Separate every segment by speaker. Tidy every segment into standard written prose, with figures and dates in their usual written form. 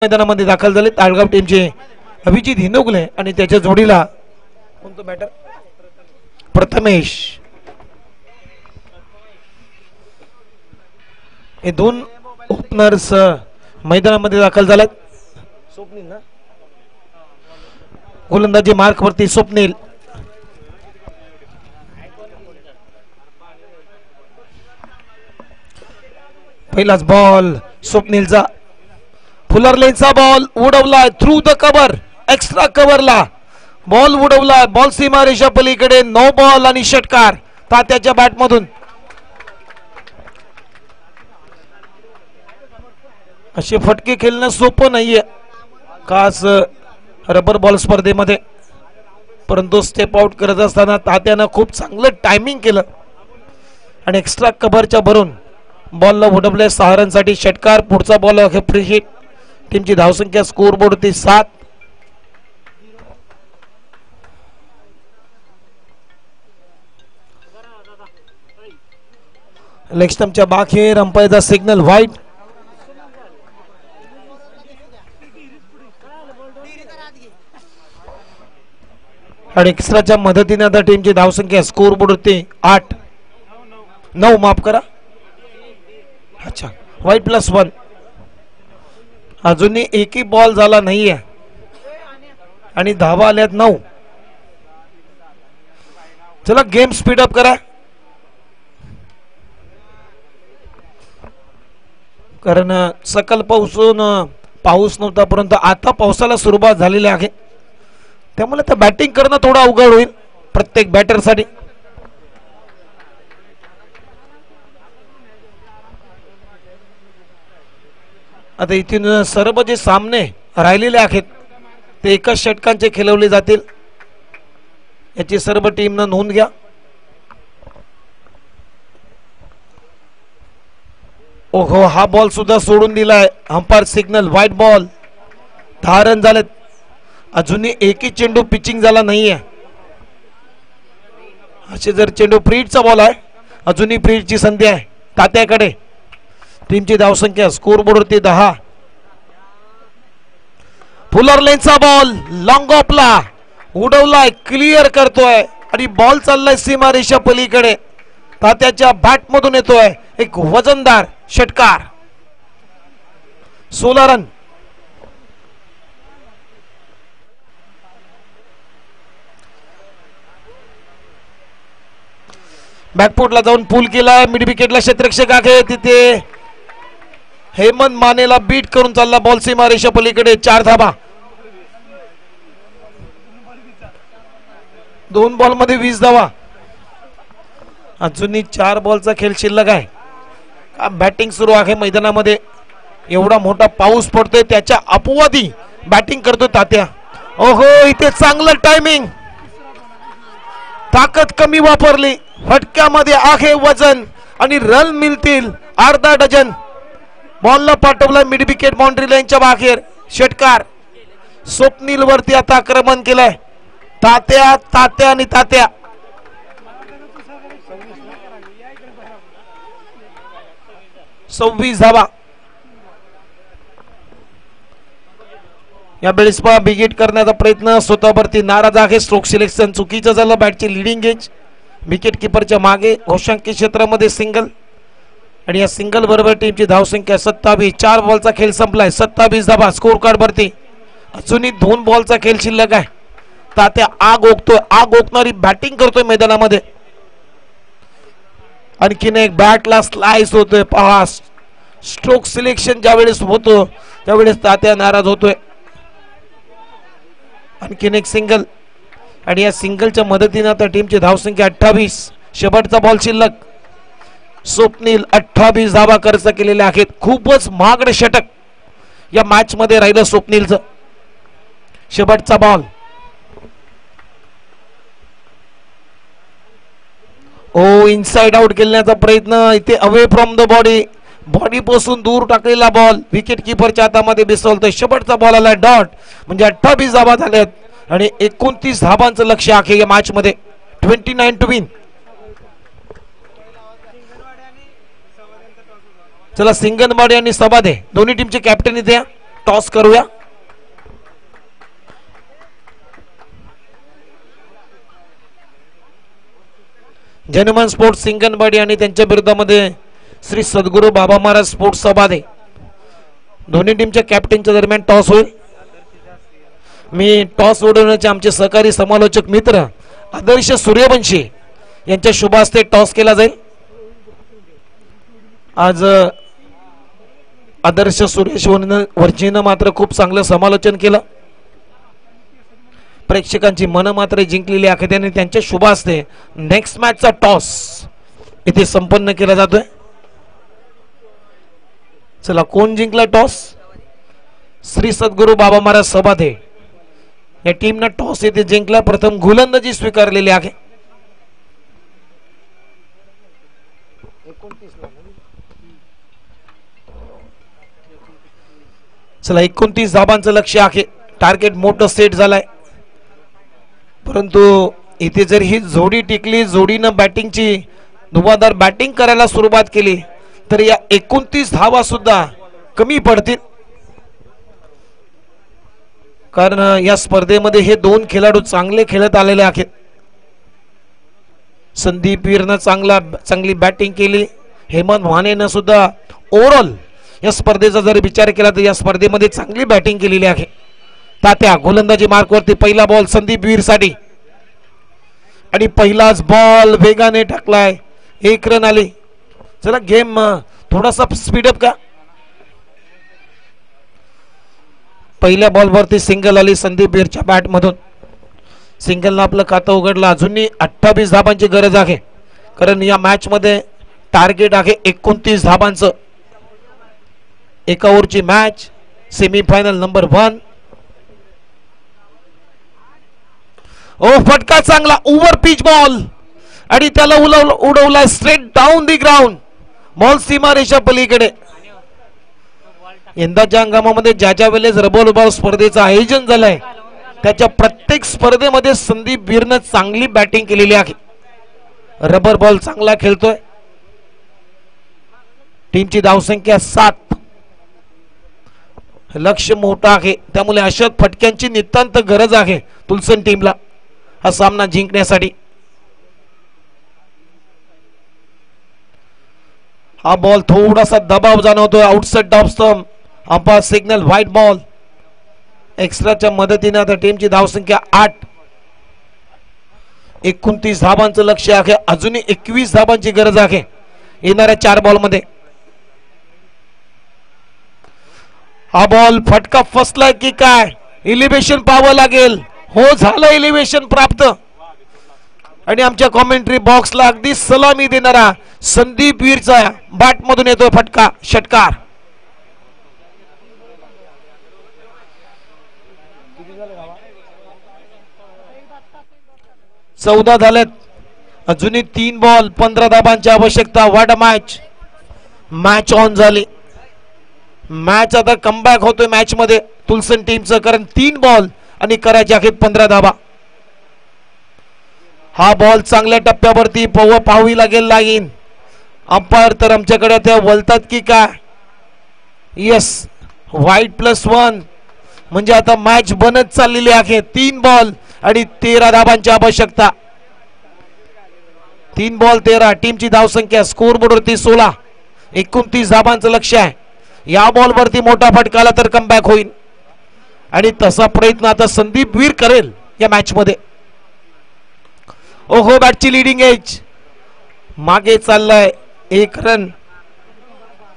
Speaker 1: मैदानामध्ये दाखल झाले ताळगाव टीमचे अभिजित हिंदुगले आणि त्याच्या जोडीला कोणतं बॅटर प्रथमेश. हे दोन ओपनर्स मैदानामध्ये दाखल झालेत. स्वप्नील ना गोलंदाजी मार्क वरती स्वप्नील. पहिलाच बॉल स्वप्नीलचा. फुलर लेनचा बॉल उडवला थ्रू द कव्हर. एक्स्ट्रा कव्हरला बॉल उडवला. बॉल सीमारेषा पलीकडे. नो बॉल आणि षटकार तात्याच्या बॅट मधून. असे फटके खेळणं सोपं नाहीये खास रबर बॉल स्पर्धेमध्ये, परंतु स्टेप आउट करत असताना तात्यानं खूप चांगलं टायमिंग केलं आणि एक्स्ट्रा कव्हरच्या भरून बॉलला उडवले. सहारणसाठी षटकार. पुढचा बॉल फ्री हिट. टीमची धावसंख्या स्कोर बोर्ड होती 7. लेग स्टंपच्या बाहेर अंपायरचा सिग्नल व्हाईट. आणि एक्स्ट्राच्या मदतीने आता टीमची धावसंख्या स्कोर बोर्ड होती 8-9 माफ करा. अच्छा व्हाईट +1. अजूनही एकही बॉल झाला नाहीये आणि धावा आल्यात 9. चला गेम स्पीड अप करा कारण सकल पाऊस नव्हता, परंतु आता पावसाला सुरुवात झालेली आहे. त्यामुळे तर बॅटिंग करणं थोडं अवघड होईल प्रत्येक बॅटरसाठी. आता इथून सर्व जे सामने राहिलेले आहेत ते एकाच षटकांचे खेळवले जातील याची सर्व टीमनं नोंद घ्या. ओहो हा बॉल सुद्धा सोडून दिलाय. Umpire signal wide ball. 10 run झालेत. अजूनही एकही चेंडू पिचिंग झाला नाहीये. असे जर चेंडू फ्रीडचा बॉल आहे. अजूनही फ्रीडची संधी आहे तात्याकडे. टीमची धावसंख्या स्कोर बोर्ड वरती 10. फुलर लेनचा बॉल लॉंग ऑफला उडवलाय. क्लिअर करतोय आणि बॉल चाललाय सीमारेषा पलीकडे. तात्याच्या बॅट मधून येतोय एक वजनदार षटकार. 16 रन. बॅकफुटला जाऊन पूल केलाय. मिड विकेटला क्षेत्ररक्षक आहे तिथे. हेमंत मानेला बीट करून चालला बॉल सीमारेषा पलीकडे. 4 धाबा. 2 बॉल मध्ये 20 धावा. अजूनही 4 बॉलचा खेळ शिल्लक आहे. बॅटिंग सुरू आहे मैदानामध्ये. एवढा मोठा पाऊस पडतोय त्याच्या अपवादी बॅटिंग करतोय तात्या. ओहो इथे चांगलं टायमिंग. ताकद कमी वापरली. फटक्यामध्ये आहे वजन आणि रन मिळतील अर्धा डझन. बॉलला पाठवला मिड विकेट बाउंड्री लाईनच्या बाहेर. षटकार. स्वप्नील वरती आता आक्रमण केलंय. तात्या आणि तात्या. सव्वीस धावा. या वेळेस बिगेट करण्याचा प्रयत्न. स्वतःवरती नाराज आहे. स्ट्रोक सिलेक्शन चुकीचं झालं. बॅटची लिडिंग एज. विकेट किपरच्या मागे घोषांकी क्षेत्रामध्ये सिंगल आणि या सिंगल बरोबर टीमची धावसंख्या 27. 4 बॉलचा खेळ संपलाय. 27 धावा स्कोर कार्ड वरती. अजूनही 2 बॉलचा खेळ शिल्लक आहे. तात्या आग ओकतोय. आग ओकणारी बॅटिंग करतोय मैदानामध्ये. आणखीन एक बॅटला स्लाइस होतोय. पहा स्ट्रोक सिलेक्शन ज्यावेळेस होतो त्यावेळेस तात्या नाराज होतोय. आणखीन एक सिंगल आणि या सिंगलच्या मदतीने आता टीमची धावसंख्या 28. शेवटचा बॉल शिल्लक. स्वप्नील 28 धावा खर्च केलेल्या आहेत. खूपच महागडे षटक या मॅच मध्ये राहिलं स्वप्नीलचं. शेवटचा बॉल. ओ इनसाइड आउट केल्याचा प्रयत्न. इथे अवे फ्रॉम द बॉडी पासून दूर टाकलेला बॉल विकेट किपरच्या हातामध्ये बिसवलतोय. शेवटचा बॉल आला डॉट. म्हणजे 28 धावा झाल्यात आणि 29 धावांचं लक्ष आहे या मॅच मध्ये. 29 टू विन. चला सिंगनवाडी आणि सबादे दोन्ही टीमचे कॅप्टन इथे टॉस करूया. जनुमान स्पोर्ट्स सिंगनवाडी आणि त्यांच्या विरोधामध्ये श्री सद्गुरू बाबा महाराज स्पोर्ट्स सभादे. दोन्ही टीमच्या कॅप्टनच्या दरम्यान टॉस होईल. मी टॉस उडवण्याचे आमचे सहकारी समालोचक मित्र आदर्श सूर्यवंशी यांच्या शुभ हस्ते टॉस केला जाईल. आज आदर्श सूर्यवंशीनं मात्र खूप चांगलं समालोचन केलं. प्रेक्षकांची मनं मात्र जिंकलेली आहे. त्याने त्यांच्या शुभ हस्ते नेक्स्ट मॅचचा टॉस इथे संपन्न केला जातोय. चला, कोण जिंकला टॉस? श्री सद्गुरू बाबा महाराज सभादे या टीमनं टॉस इथे जिंकला. प्रथम गोलंदाजी स्वीकारलेली आहे. चला, 29 धाबांचं लक्ष आहे. टार्गेट मोठं सेट झालंय, परंतु इथे जर ही जोडी टिकली, जोडीनं बॅटिंगची धुवाधार बॅटिंग करायला सुरुवात केली तर या 29 धावा सुद्धा कमी पडतील. कारण या स्पर्धेमध्ये हे दोन खेळाडू चांगले खेळत आलेले आहेत. संदीप वीरनं चांगली बॅटिंग केली. हेमंत मानेनं सुद्धा ओव्हरऑल या स्पर्धेचा जर विचार केला तर या स्पर्धेमध्ये चांगली बॅटिंग केलेली आहे. तात्या गोलंदाजी मार्कवरती पहिला बॉल संदीप वीर साठी आणि पहिलाच बॉल वेगाने टाकलाय. 1 रन आली. चला, गेम थोडासा स्पीडअप का. पहिल्या बॉलवरती सिंगल आली संदीप वीरच्या बॅट मधून. सिंगलनं आपलं खातं उघडलं. अजूनही 28 धाबांची गरज आहे, कारण या मॅच मध्ये टार्गेट आहे 29 धाबांचं. एका ओव्हरची मॅच, सेमीफायनल नंबर 1. ओ, फटका चांगला, ओव्हर पिच बॉल आणि त्याला उडवला straight down the ground. Ball सीमारेषा पलीकडे. यंदाच्या हंगामामध्ये ज्या वेळेस रबल बॉल स्पर्धेचं आयोजन झालंय त्याच्या प्रत्येक स्पर्धेमध्ये संदीप वीरनं चांगली बॅटिंग केलेली आहे. रबर बॉल चांगला खेळतोय. टीमची धावसंख्या 7. लक्ष मोठं आहे, त्यामुळे अशा फटक्यांची नितांत गरज आहे तुलसन टीमला हा सामना जिंकण्यासाठी. हा बॉल थोडासा दबाव जाणवतोय. Outside off stump. Umpire signal wide ball. एक्स्ट्राच्या मदतीने आता टीमची धावसंख्या 8. 29 धाबांचं लक्ष आहे. अजूनही 21 धाबांची गरज आहे येणाऱ्या 4 बॉल मध्ये. हा बॉल फटका फसलाय की काय? इलिव्हेशन पाहावं लागेल. हो, झालं इलिव्हेशन प्राप्त. आणि आमच्या कॉमेंट्री बॉक्सला अगदी सलामी देणारा संदीप वीरचा बॅट मधून येतोय फटका, षटकार. चौदा झालेत. अजूनही 3 बॉल 15 धाबांची आवश्यकता. What a match. Match on झाली. मॅच आता कमबॅक होतोय मॅच मध्ये तुलसन टीमचं, कारण 3 बॉल आणि करायचे आहेत 15 धाबा. हा बॉल चांगल्या टप्प्यावरती पाहावी लागेल लाईन. अंपायर तर आमच्याकडे त्या वलतात की काय. येस, व्हाईट +1 म्हणजे आता मॅच बनत चाललेली आहे. 3 बॉल आणि 13 धाबांची आवश्यकता. 3 बॉल 13. टीमची धावसंख्या स्कोरबोर्डवरती 16. 29 धाबांचं लक्ष आहे. या बॉलवरती मोठा फटका आला तर कमबॅक होईल आणि तसा प्रयत्न आता संदीप वीर करेल या मॅच मध्ये. ओहो, बॅटची लीडिंग एज मागे चाललाय. 1 रन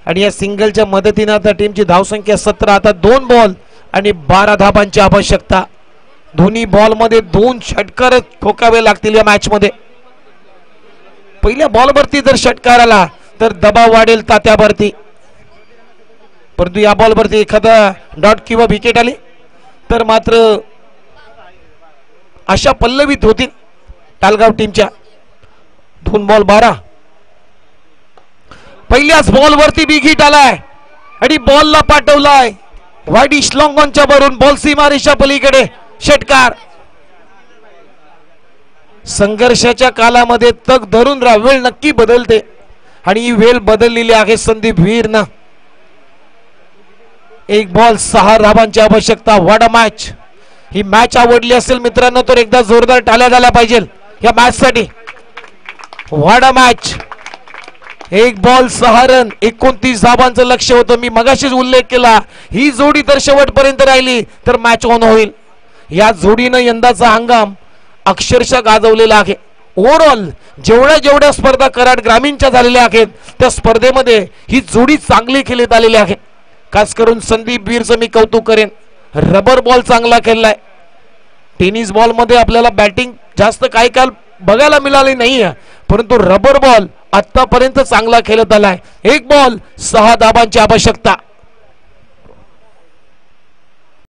Speaker 1: आणि या सिंगलच्या मदतीने आता टीमची धावसंख्या 17. आता 2 बॉल आणि 12 धाबांची आवश्यकता. दोन्ही बॉल मध्ये 2 षटकार ठोकावे लागतील या मॅच मध्ये. पहिल्या बॉलवरती जर षटकार आला तर दबाव वाढेल तात्यावरती, परंतु या बॉलवरती एखादा डॉट किंवा विकेट आली तर मात्र अशा पल्लवीत होतील टालगाव टीमच्या. 2 बॉल 12. पहिल्याच बॉल वरती बिग हिट आलाय आणि बॉलला पाठवलाय वाईडिश लॉंग ऑनच्या वरून. बॉल सीमारेषा पलीकडे, षटकार. संघर्षाच्या कालामध्ये तग धरून राहा. वेळ नक्की बदलते आणि ही वेळ बदललेली आहे संदीप वीरनं. एक बॉल 6 धावांची आवश्यकता. What a match. He match आवडली असेल मित्रांनो तर एकदा जोरदार टाळ्या झाल्या पाहिजे या मॅच साठी. What a match. एक बॉल 6 रन 29 धावांचं लक्ष्य होतं. मी मगाशीच उल्लेख केला ही जोडी तर शेवटपर्यंत राहिली तर मॅच ऑन होईल. या जोडीनं यंदाचा हंगाम अक्षरशः गाजवलेला आहे. ओव्हरऑल जेवढ्या स्पर्धा कराड ग्रामीणच्या झालेल्या आहेत त्या स्पर्धेमध्ये ही जोडी चांगली खेळत आलेली आहे. खास करून संदीप वीरचं मी कौतुक करेन. रबर बॉल चांगला खेळलाय. टेनिस बॉल मध्ये आपल्याला बॅटिंग जास्त काही काल बघायला मिळाली नाहीये परंतु रबर बॉल आतापर्यंत चांगला खेळत आलाय. एक बॉल 6 धावांची आवश्यकता.